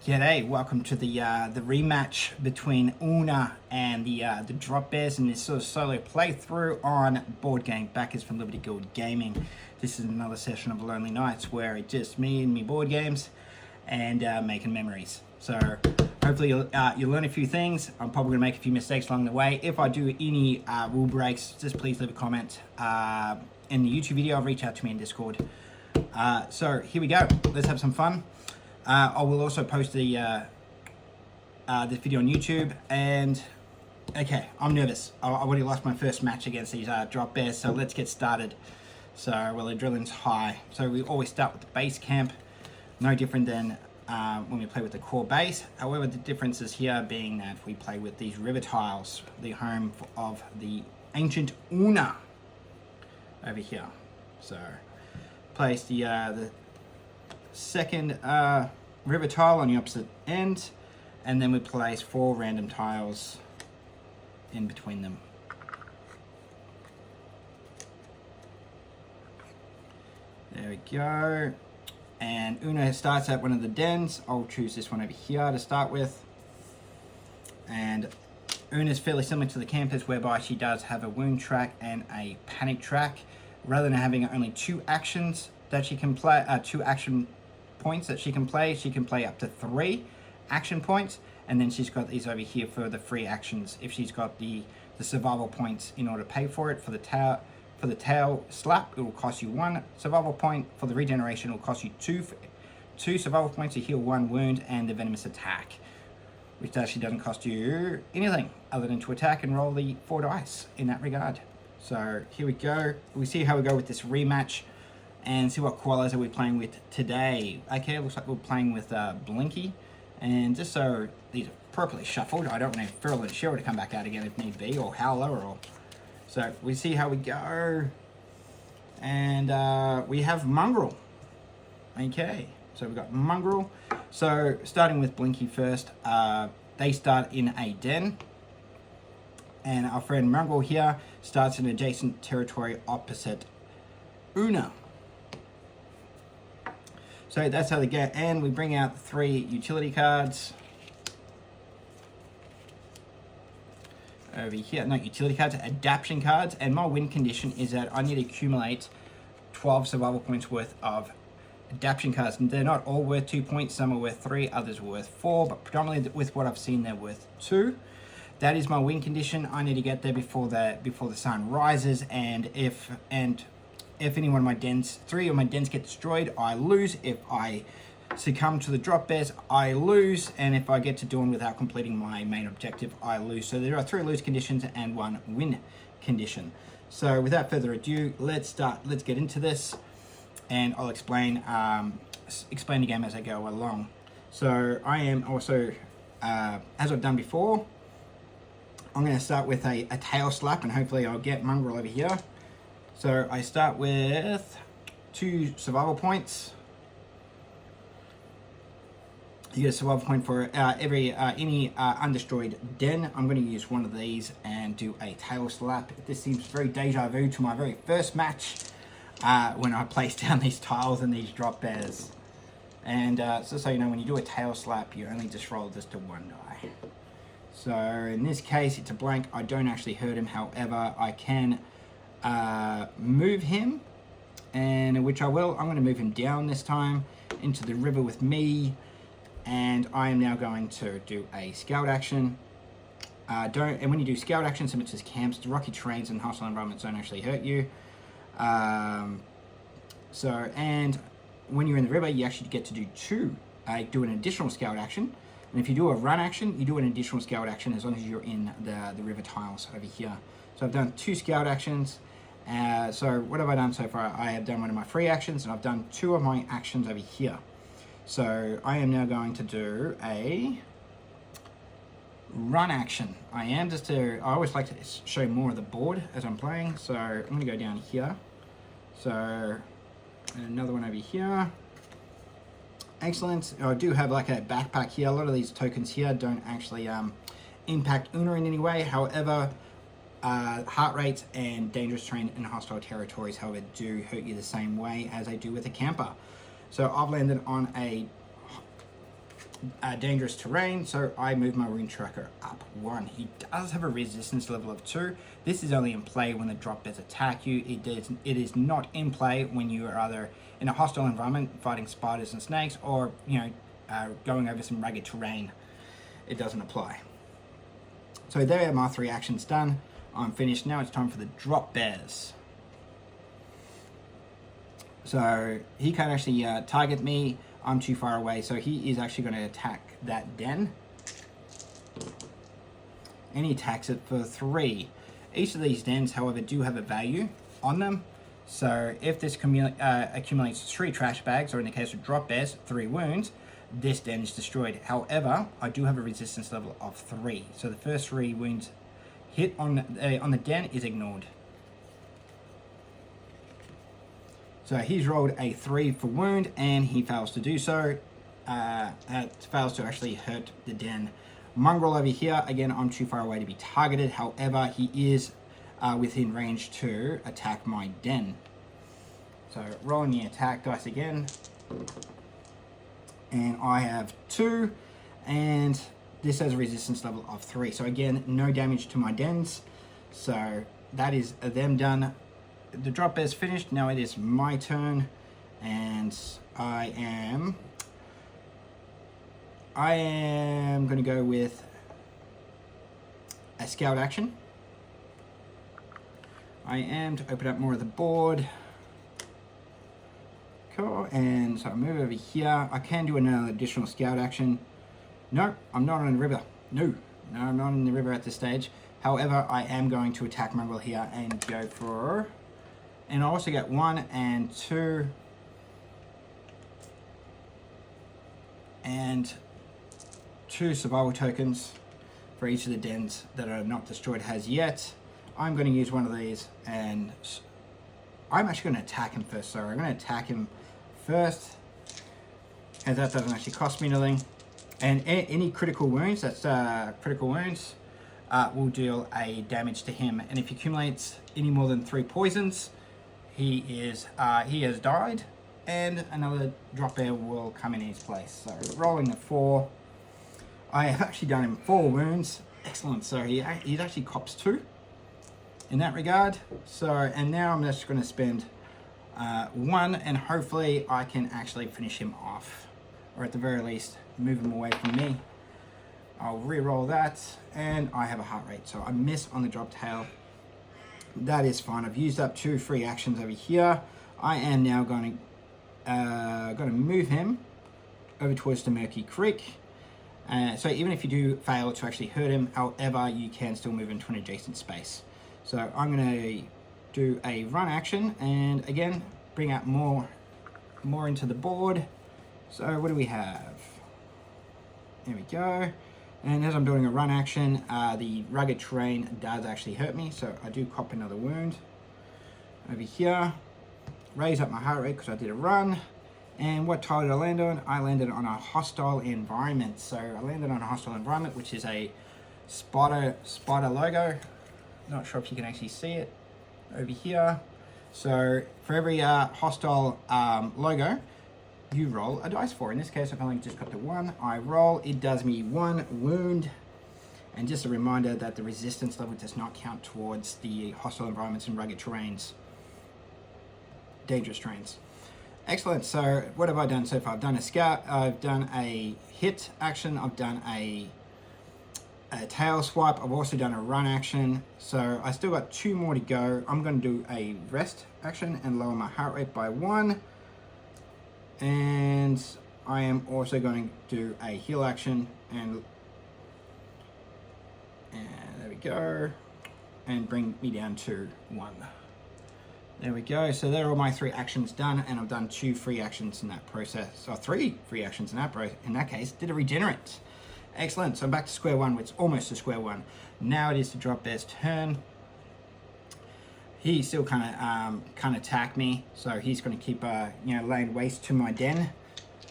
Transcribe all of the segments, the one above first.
G'day, welcome to the rematch between Oonah and the Drop Bears in this sort of solo playthrough on Boardgame. Backers from Liberty Guild Gaming. This is another session of Lonely Nights where it's just me and me board games and making memories. So hopefully you'll learn a few things. I'm probably going to make a few mistakes along the way. If I do any rule breaks, just please leave a comment in the YouTube video. Reach out to me in Discord. So here we go. Let's have some fun. I will also post the this video on YouTube. And okay, I'm nervous. I already lost my first match against these Drop Bears, so let's get started. So, well, the drilling's high. So we always start with the base camp. No different than when we play with the core base. However, the difference is here being that we play with these river tiles, the home of the Ancient Oonah over here. So, place the second river tile on the opposite end, and then we place 4 random tiles in between them. There we go. And Oonah starts at one of the dens. I'll choose this one over here to start with. And Oonah is fairly similar to the campers, whereby she does have a wound track and a panic track. Rather than having only 2 actions that she can play, 2 action points that she can play up to 3 action points, and then she's got these over here for the free actions if she's got the survival points in order to pay for it. For the tail slap, it will cost you 1 survival point. For the regeneration, it will cost you 2 survival points to heal 1 wound, and the venomous attack, which actually doesn't cost you anything other than to attack and roll the 4 dice in that regard. So here we go. We see how we go with this rematch and see what koalas are we playing with today. Okay, it looks like we're playing with Blinky. And just so these are properly shuffled, I don't want Feral and Cheryl to come back out again if need be, or Howler, or... So we see how we go. And we have Mongrel. Okay, so we've got Mongrel. So starting with Blinky first, they start in a den. And our friend Mongrel here starts in adjacent territory opposite Oonah. So that's how they go, and we bring out the 3 utility cards over here. Not utility cards, adaptation cards. And my win condition is that I need to accumulate 12 survival points worth of adaptation cards. And they're not all worth 2 points. Some are worth 3, others are worth 4, but predominantly with what I've seen, they're worth 2. That is my win condition. I need to get there before the sun rises, and if any one of my dens, 3 of my dens get destroyed, I lose. If I succumb to the Drop Bears, I lose. And if I get to dawn without completing my main objective, I lose. So there are 3 lose conditions and 1 win condition. So without further ado, let's get into this, and I'll explain the game as I go along. So I am also, as I've done before, I'm going to start with a tail slap, and hopefully I'll get Mongrel over here. So I start with 2 survival points. You get a survival point for any undestroyed den. I'm going to use one of these and do a tail slap. This seems very deja vu to my very first match when I placed down these tiles and these Drop Bears. And so you know, when you do a tail slap, you only just roll this to 1 die. So in this case, it's a blank. I don't actually hurt him. However, I can move him, and which I will. I'm going to move him down this time into the river with me, and I am now going to do a scout action. And when you do scout actions, such as camps, the rocky terrains and hostile environments don't actually hurt you. And when you're in the river, you actually get to do 2. Do an additional scout action. And if you do a run action, you do an additional scout action as long as you're in the river tiles over here. So I've done 2 scout actions. So what have I done so far? I have done one of my free actions, and I've done 2 of my actions over here. So I am now going to do a run action. I always like to show more of the board as I'm playing. So I'm going to go down here. So another one over here. Excellent. I do have like a backpack here. A lot of these tokens here don't actually impact Oonah in any way. However, heart rates and dangerous terrain in hostile territories, however, do hurt you the same way as they do with a camper. So I've landed on a dangerous terrain, so I move my rune tracker up 1. He does have a resistance level of 2. This is only in play when the drop bears attack you. It is not in play when you are either in a hostile environment fighting spiders and snakes, or going over some rugged terrain. It doesn't apply. So there are my 3 actions done. I'm finished. Now it's time for the drop bears. So he can't actually target me. I'm too far away, so he is actually going to attack that den. And he attacks it for 3. Each of these dens, however, do have a value on them. So if this accumulates 3 trash bags, or in the case of drop bears, 3 wounds, this den is destroyed. However, I do have a resistance level of 3. So the first 3 wounds hit on the den is ignored. So he's rolled a 3 for wound, and he fails to do so. Fails to actually hurt the den. Mongrel over here, again, I'm too far away to be targeted. However, he is within range to attack my den. So rolling the attack dice again. And I have 2, and this has a resistance level of 3. So again, no damage to my dens. So that is them done. The drop bear's finished. Now it is my turn, and I am going to go with a scout action. I am to open up more of the board. Cool, and so I move over here. I can do another additional scout action. No, I'm not on the river. No, I'm not in the river at this stage. However, I am going to attack Mongrel here and go for... And I also get 1 and 2 and 2 survival tokens for each of the dens that are not destroyed as yet. I'm going to use one of these, and I'm actually going to attack him first. So I'm going to attack him first, as that doesn't actually cost me anything. And any critical wounds, will deal a damage to him. And if he accumulates any more than 3 poisons, he has died, and another drop bear will come in his place. So rolling a 4, I have actually done him 4 wounds. Excellent. So he actually cops 2 in that regard. So, and now I'm just going to spend 1, and hopefully I can actually finish him off, or at the very least move him away from me. I'll re-roll that, and I have a heart rate, so I miss on the drop tail. That is fine. I've used up 2 free actions over here. I am now going to move him over towards the Murky Creek. So even if you do fail to actually hurt him, however, you can still move into an adjacent space. So I'm going to do a run action, and again, bring out more into the board. So what do we have? There we go. And as I'm doing a run action, the rugged terrain does actually hurt me, so I do cop another wound. Over here, raise up my heart rate because I did a run. And what tile did I land on? I landed on a hostile environment. So I landed on a hostile environment, which is a spider logo. Not sure if you can actually see it over here. So for every hostile logo, you roll a dice for. In this case, I've only just got the 1. I roll, it does me 1 wound. And just a reminder that the resistance level does not count towards the hostile environments and rugged terrains. Dangerous terrains. Excellent. So what have I done so far? I've done a scout, I've done a hit action, I've done a tail swipe, I've also done a run action. So I still got 2 more to go. I'm going to do a rest action and lower my heart rate by 1. And I am also going to do a heal action and there we go, and bring me down to 1. There we go. So there are all my 3 actions done, and I've done 2 free actions in that process. So 3 free actions in that case. Did a regenerate. Excellent. So I'm back to square 1, which is almost to square 1. Now it is the drop bear's turn. He still can't attack me, so he's going to keep laying waste to my den.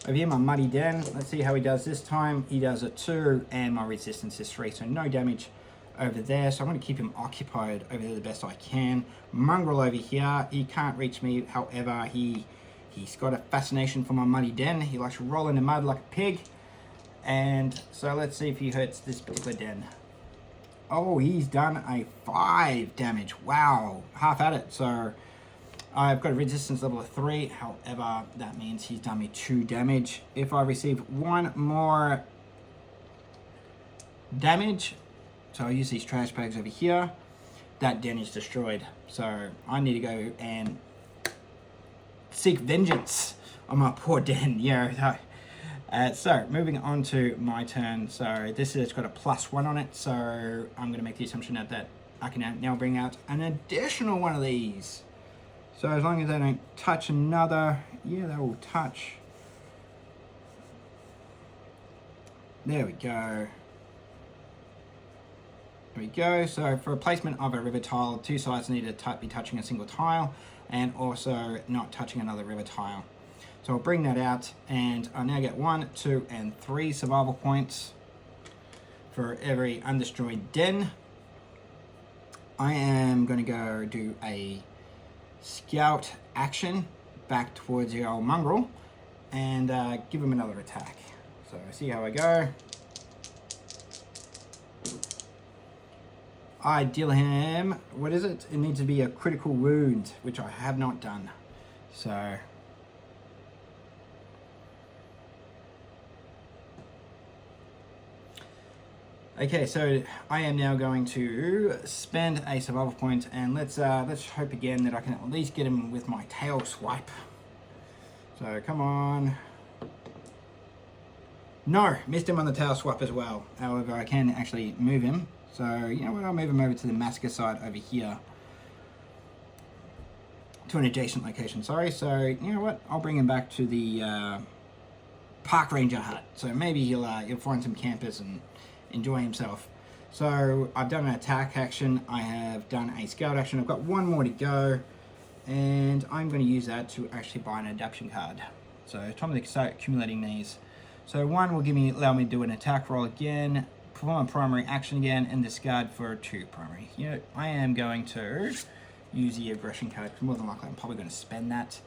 Over here, my muddy den. Let's see how he does this time. He does a 2, and my resistance is 3, so no damage over there. So I'm going to keep him occupied over there the best I can. Mongrel over here, he can't reach me. However, he's got a fascination for my muddy den. He likes to roll in the mud like a pig. And so let's see if he hurts this particular den. Oh, he's done a 5 damage. Wow, half at it. So I've got a resistance level of 3. However, that means he's done me 2 damage. If I receive 1 more damage, so I'll use these trash bags over here, that den is destroyed. So I need to go and seek vengeance on my poor den. Yeah. So moving on to my turn. So this has got a +1 on it. So I'm going to make the assumption that I can now bring out an additional one of these. So as long as they don't touch another, yeah, they will touch. There we go. There we go. So for replacement of a river tile, 2 sides need to be touching a single tile and also not touching another river tile. So I'll bring that out and I'll now get 1, 2, and 3 survival points for every undestroyed den. I am going to go do a scout action back towards the old mongrel and give him another attack. So see how I go. I deal him, what is it? It needs to be a critical wound, which I have not done. So okay, so I am now going to spend a survival point, and let's hope again that I can at least get him with my tail swipe. So come on. No, missed him on the tail swipe as well. However, I can actually move him. So you know what? I'll move him over to the massacre side over here, to an adjacent location. Sorry. So you know what? I'll bring him back to the park ranger hut. So maybe he'll find some campers and enjoy himself. So I've done an attack action, I have done a scout action, I've got 1 more to go, and I'm going to use that to actually buy an adaptation card. So it's time to start accumulating these. So 1 will allow me to do an attack roll again, perform a primary action again, and discard for 2 primary. You know, I am going to use the aggression card because more than likely I'm probably going to spend that.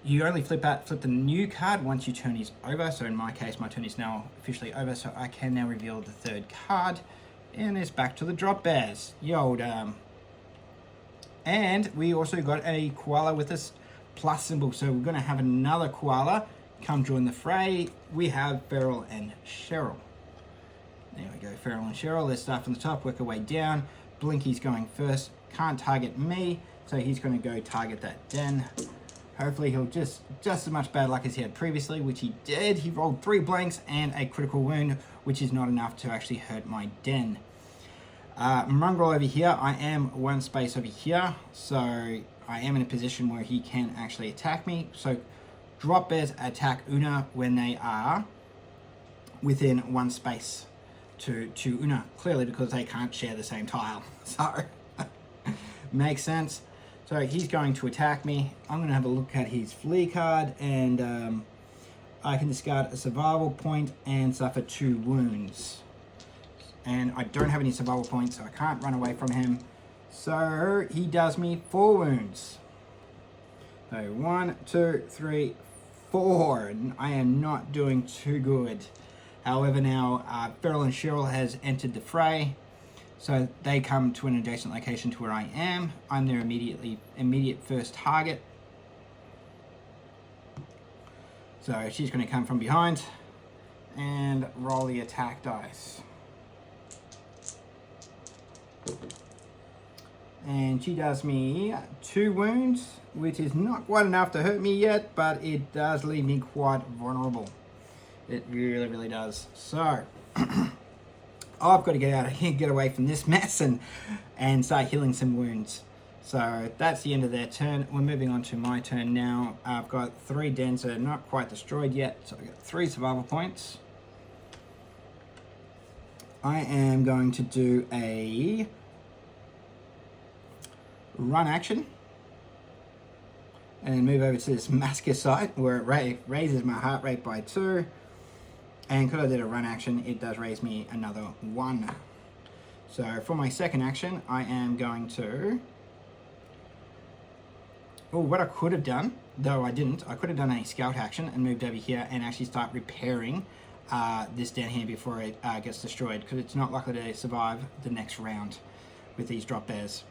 You only flip the new card once your turn is over. So in my case, my turn is now officially over. So I can now reveal the 3rd card. And it's back to the drop bears. And we also got a koala with this plus symbol. So we're going to have another koala come join the fray. We have Feral and Cheryl. There we go, Feral and Cheryl. Let's start from the top, work our way down. Blinky's going first. Can't target me. So he's going to go target that den. Hopefully he'll just as much bad luck as he had previously, which he did. He rolled 3 blanks and a critical wound, which is not enough to actually hurt my den. Mongrel over here, I am 1 space over here, so I am in a position where he can actually attack me. So drop bears attack Oonah when they are within 1 space to Oonah, clearly because they can't share the same tile. So makes sense. So he's going to attack me. I'm going to have a look at his flee card, and I can discard a survival point and suffer 2 wounds. And I don't have any survival points, so I can't run away from him. So he does me 4 wounds. So 1, 2, 3, 4. And I am not doing too good. However, now Feral and Cheryl has entered the fray. So they come to an adjacent location to where I am. I'm their immediate first target. So she's going to come from behind and roll the attack dice. And she does me 2 wounds, which is not quite enough to hurt me yet, but it does leave me quite vulnerable. It really, really does. So I've got to get out of here, get away from this mess, and start healing some wounds. So that's the end of their turn. We're moving on to my turn now. I've got 3 dens that are not quite destroyed yet, so I've got 3 survival points. I am going to do a run action and move over to this massacre site where it raises my heart rate by 2. And because I did a run action, it does raise me another 1. So for my second action, I am going to Oh, what I could have done, though I didn't, I could have done a scout action and moved over here and actually start repairing this den here before it gets destroyed, because it's not likely to survive the next round with these drop bears.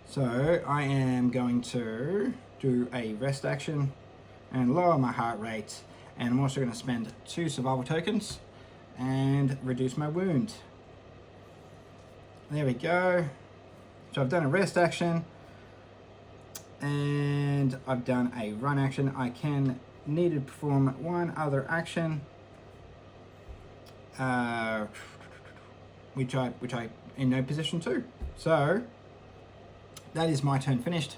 So I am going to do a rest action and lower my heart rate, and I'm also going to spend 2 survival tokens and reduce my wound. There we go. So I've done a rest action and I've done a run action. I need to perform one other action, which I in no position to. So that is my turn finished.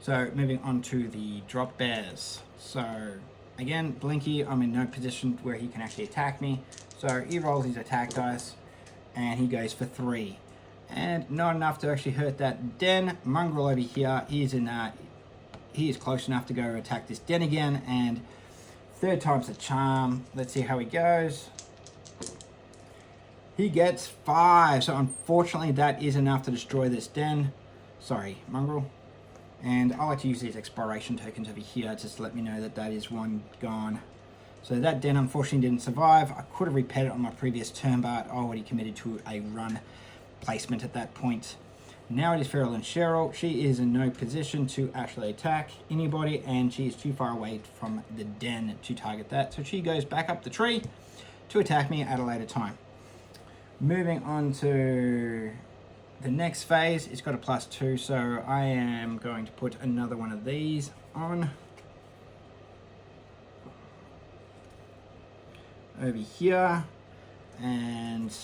So moving on to the drop bears. So again, Blinky, I'm in no position where he can actually attack me. So he rolls his attack dice and he goes for 3. And not enough to actually hurt that den. Mongrel over here, he is close enough to go attack this den again, and 3rd time's the charm. Let's see how he goes. He gets 5, so unfortunately that is enough to destroy this den. Sorry, Mongrel. And I like to use these exploration tokens over here just to let me know that that is one gone. So that den unfortunately didn't survive. I could have repaired it on my previous turn, but I already committed to a run placement at that point. Now it is Feral and Cheryl. She is in no position to actually attack anybody, and she is too far away from the den to target that. So she goes back up the tree to attack me at a later time. Moving on to the next phase, it's got a +2, so I am going to put another one of these on. Over here. And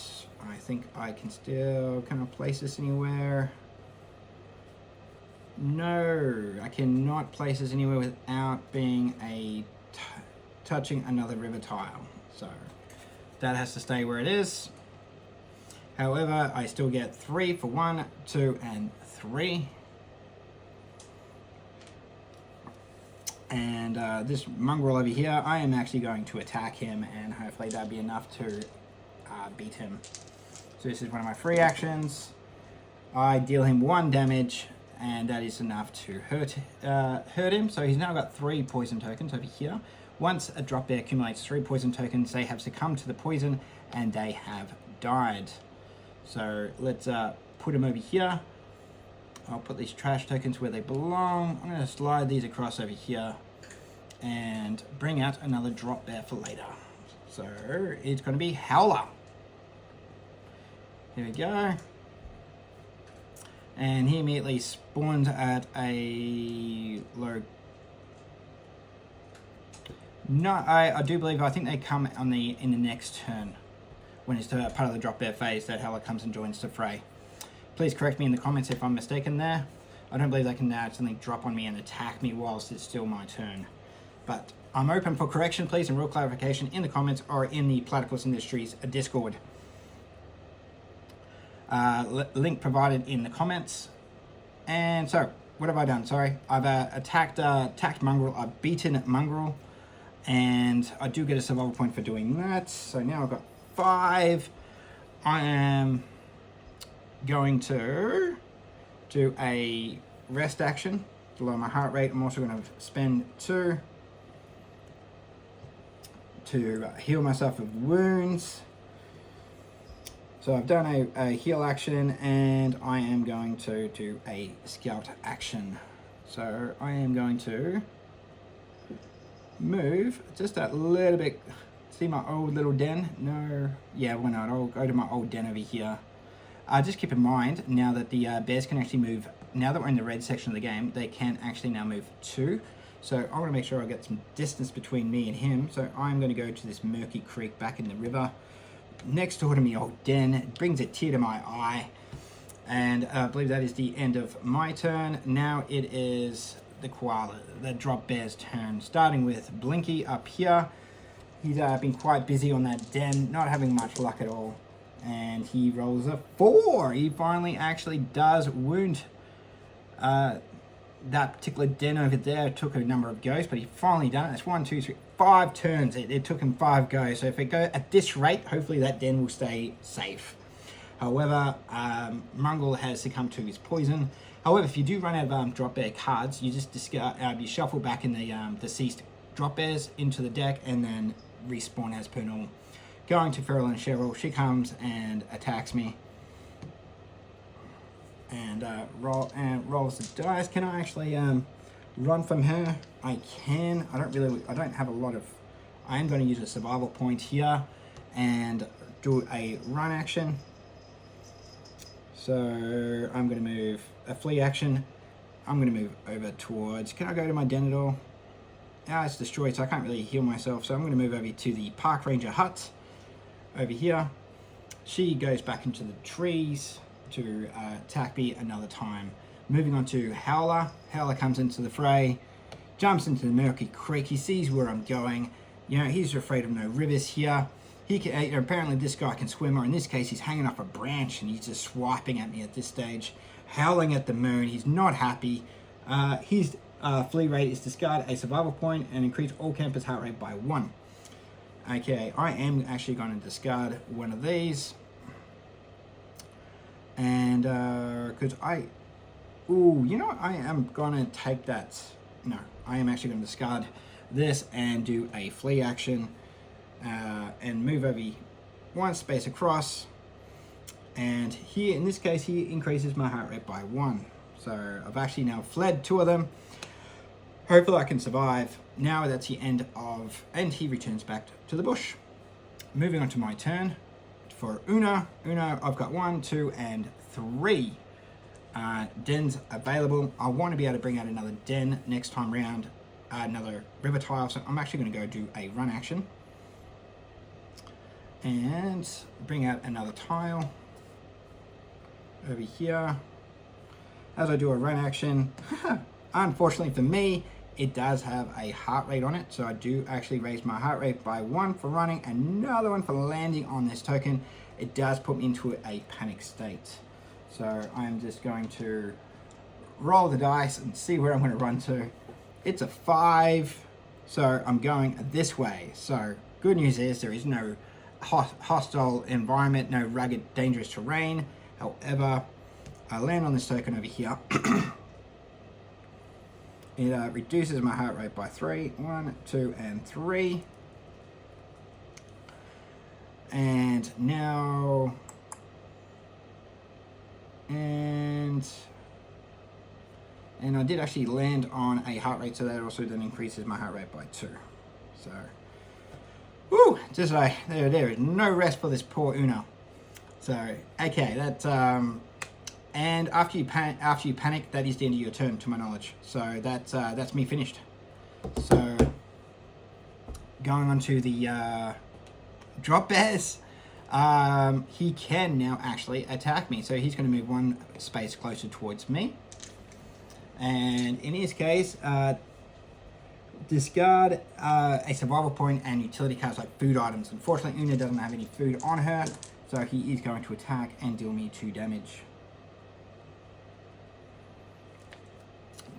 I think I can still kind of place this anywhere. No, I cannot place this anywhere without being touching another river tile. So that has to stay where it is. However, I still get 3 for 1, 2, and 3. And this mongrel over here, I am actually going to attack him, and hopefully that'll be enough to beat him. So this is one of my free actions. I deal him 1 damage, and that is enough to hurt him. So he's now got 3 poison tokens over here. Once a drop bear accumulates 3 poison tokens, they have succumbed to the poison and they have died. So let's put him over here. I'll put these trash tokens where they belong. I'm going to slide these across over here and bring out another drop bear for later. So it's going to be Howler. Here we go. And he immediately spawns at a low. No, I do believe, I think they come on in the next turn. When it's part of the drop bear phase, that Howler comes and joins the fray. Please correct me in the comments if I'm mistaken there. I don't believe they can suddenly drop on me and attack me whilst it's still my turn. But I'm open for correction, please, and real clarification in the comments or in the Platypus Industries Discord. Link provided in the comments. And so, what have I done? Sorry, I've attacked Mongrel. I've beaten Mongrel, and I do get a survival point for doing that. So now I've got 5. I am going to do a rest action to lower my heart rate. I'm also going to spend 2 to heal myself of wounds. So I've done a heal action, and I am going to do a scout action. So I am going to move just a little bit. See my old little den? No. Yeah, why not? I'll go to my old den over here. Just keep in mind, now that the bears can actually move, now that we're in the red section of the game, they can actually now move 2. So I want to make sure I get some distance between me and him. So I'm going to go to this murky creek back in the river, next door to my old den. It brings a tear to my eye. And I believe that is the end of my turn. Now it is the koala, the drop bear's turn, starting with Blinky up here. He's been quite busy on that den, not having much luck at all. And he rolls a 4. He finally actually does wound that particular den over there. It took a number of goes, but he finally done it. That's 1, 2, 3, 5 turns. It took him 5 goes. So if it goes at this rate, hopefully that den will stay safe. However, Mongrel has succumbed to his poison, However, if you do run out of drop bear cards, you just discard, you shuffle back in the deceased drop bears into the deck and then respawn as per normal. Going to Feral and Cheryl, she comes and attacks me. And rolls the dice. Can I actually run from her? I can. I don't have a lot of. I am going to use a survival point here and do a run action. So I'm going to move a flee action. I'm going to move over towards. Can I go to my den at all? Ah, it's destroyed, so I can't really heal myself. So I'm going to move over to the Park Ranger hut over here. She goes back into the trees to attack me another time. Moving on to Howler. Howler comes into the fray, jumps into the murky creek. He sees where I'm going. You know, he's afraid of no rivers here. He can, apparently this guy can swim, or in this case, he's hanging off a branch and he's just swiping at me at this stage, howling at the moon. He's not happy. His flee rate is discard a survival point and increase all campers' heart rate by 1. Okay, I am actually going to discard one of these. And because you know what? I am gonna take that. No, I am actually gonna discard this and do a flee action and move over one space across. And here, in this case, he increases my heart rate by 1. So I've actually now fled 2 of them. Hopefully I can survive. Now that's the end of, and he returns back to the bush. Moving on to my turn. For Oonah, I've got 1, 2, and 3 dens available. I want to be able to bring out another den next time round, another river tile. So I'm actually going to go do a run action and bring out another tile over here. As I do a run action, unfortunately for me, it does have a heart rate on it, so I do actually raise my heart rate by 1 for running, another 1 for landing on this token. It does put me into a panic state. So I'm just going to roll the dice and see where I'm going to run to. It's a 5, so I'm going this way. So good news is there is no hostile environment, no rugged, dangerous terrain. However, I land on this token over here. It reduces my heart rate by 3. 1, 2, and 3. And now, and I did actually land on a heart rate, so that also then increases my heart rate by 2. So, woo, just like there is no rest for this poor Oonah. So, okay, that and after you panic, that is the end of your turn, to my knowledge. So that's me finished. So going on to the drop bears, he can now actually attack me. So he's going to move 1 space closer towards me, and in his case, discard a survival point and utility cards like food items. Unfortunately, Oonah doesn't have any food on her, so he is going to attack and deal me 2 damage.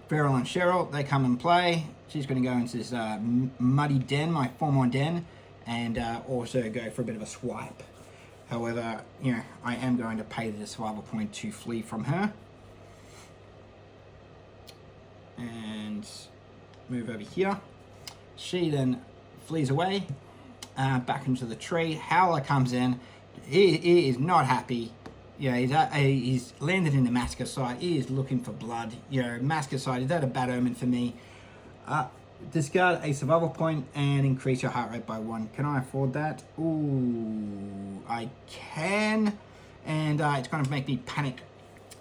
Feral and Cheryl, they come and play. She's going to go into this muddy den, my 4-mon den, and also go for a bit of a swipe. However, you know, I am going to pay the survival point to flee from her. And move over here. She then flees away, back into the tree. Howler comes in. He is not happy. Yeah, he's landed in the massacre site. He is looking for blood. You know, massacre site, is that a bad omen for me? Discard a survival point and increase your heart rate by 1. Can I afford that? Ooh, I can. And it's going to make me panic.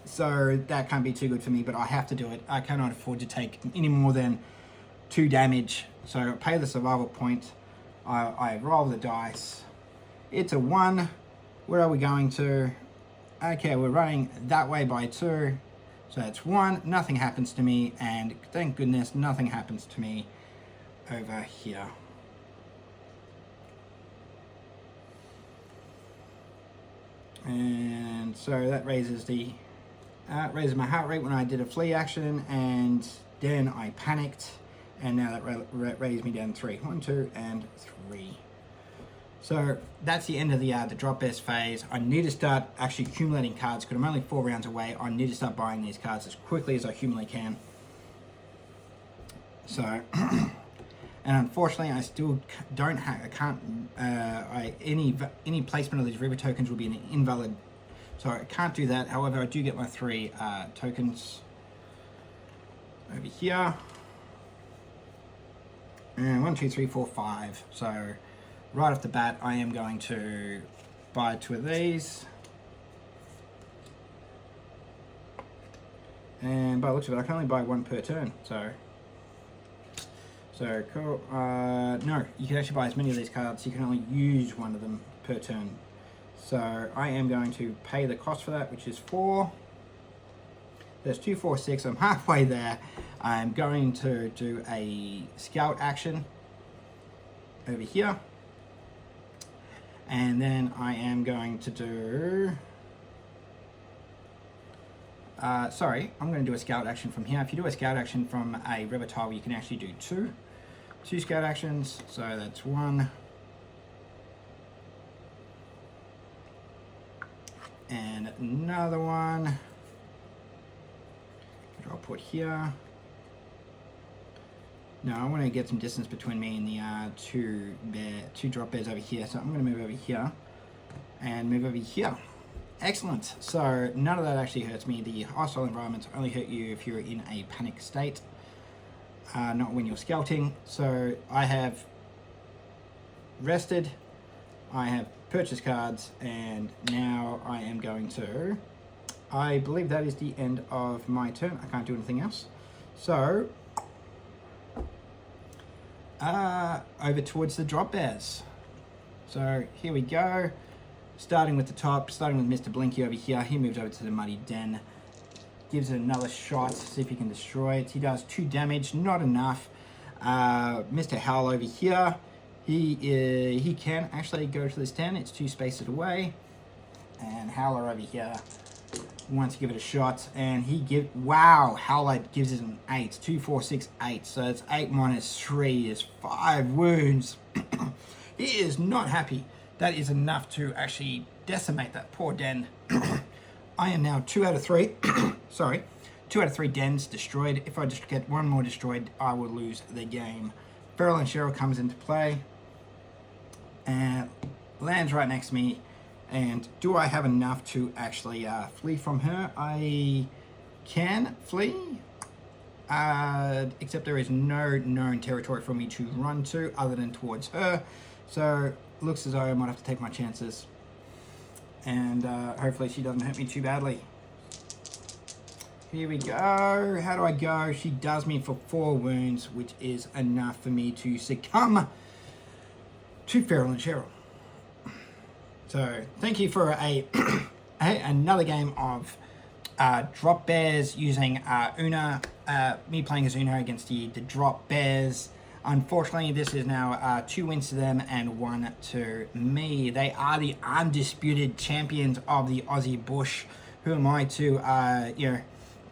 So that can't be too good for me, but I have to do it. I cannot afford to take any more than 2 damage. So pay the survival point. I roll the dice. It's a 1. Where are we going to? Okay, we're running that way by 2. So that's 1. Nothing happens to me. And thank goodness nothing happens to me over here. And so that raises my heart rate when I did a flee action. And then I panicked. And now that raised me down 3. 1, 2, and 3. So that's the end of the drop bears phase. I need to start actually accumulating cards because I'm only 4 rounds away. I need to start buying these cards as quickly as I humanly can. So, and unfortunately, I still don't have. I can't. Any placement of these river tokens will be an invalid. So I can't do that. However, I do get my 3 tokens over here. And 1, 2, 3, 4, 5. So right off the bat, I am going to buy 2 of these. And by the looks of it, I can only buy 1 per turn. So cool. No, you can actually buy as many of these cards. You can only use 1 of them per turn. So I am going to pay the cost for that, which is 4. There's 2, 4, 6. I'm halfway there. I'm going to do a scout action over here. And then I am going to do... I'm going to do a scout action from here. If you do a scout action from a river tile, you can actually do 2 scout actions. So that's 1. And another one, which I'll put here. No, I want to get some distance between me and the 2 drop bears over here. So I'm going to move over here and move over here. Excellent. So none of that actually hurts me. The hostile environments only hurt you if you're in a panic state, not when you're scouting. So I have rested, I have purchased cards, and now I am going to... I believe that is the end of my turn. I can't do anything else. So over towards the drop bears. So here we go. Starting with the top, starting with Mr. Blinky over here. He moves over to the Muddy Den. Gives it another shot, see if he can destroy it. He does 2 damage, not enough. Mr. Howl over here. He can actually go to this 10. It's 2 spaces away. And Howler over here wants to give it a shot. And wow, Howler gives it an 8. 2, 4, 6, 8. So it's 8 minus 3 is 5 wounds. He is not happy. That is enough to actually decimate that poor den. I am now 2 out of 3. Sorry. 2 out of 3 dens destroyed. If I just get 1 more destroyed, I will lose the game. Feral and Cheryl comes into play. And lands right next to me. And do I have enough to actually flee from her? I can flee. Except there is no known territory for me to run to other than towards her. So looks as though I might have to take my chances. And hopefully she doesn't hurt me too badly. Here we go. How do I go? She does me for 4 wounds, which is enough for me to succumb to Feral and Cheryl. So thank you for another game of drop bears using Oonah. Me playing as Oonah against the drop bears. Unfortunately, this is now 2 wins to them and 1 to me. They are the undisputed champions of the Aussie Bush. Who am I to,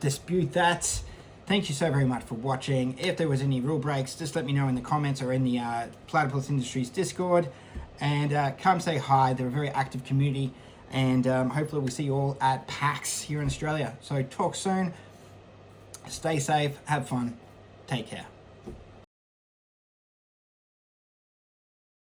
dispute that? Thank you so very much for watching. If there was any rule breaks, just let me know in the comments or in the Platypus Industries Discord. And come say hi. They're a very active community. And hopefully we'll see you all at PAX here in Australia. So talk soon. Stay safe. Have fun. Take care.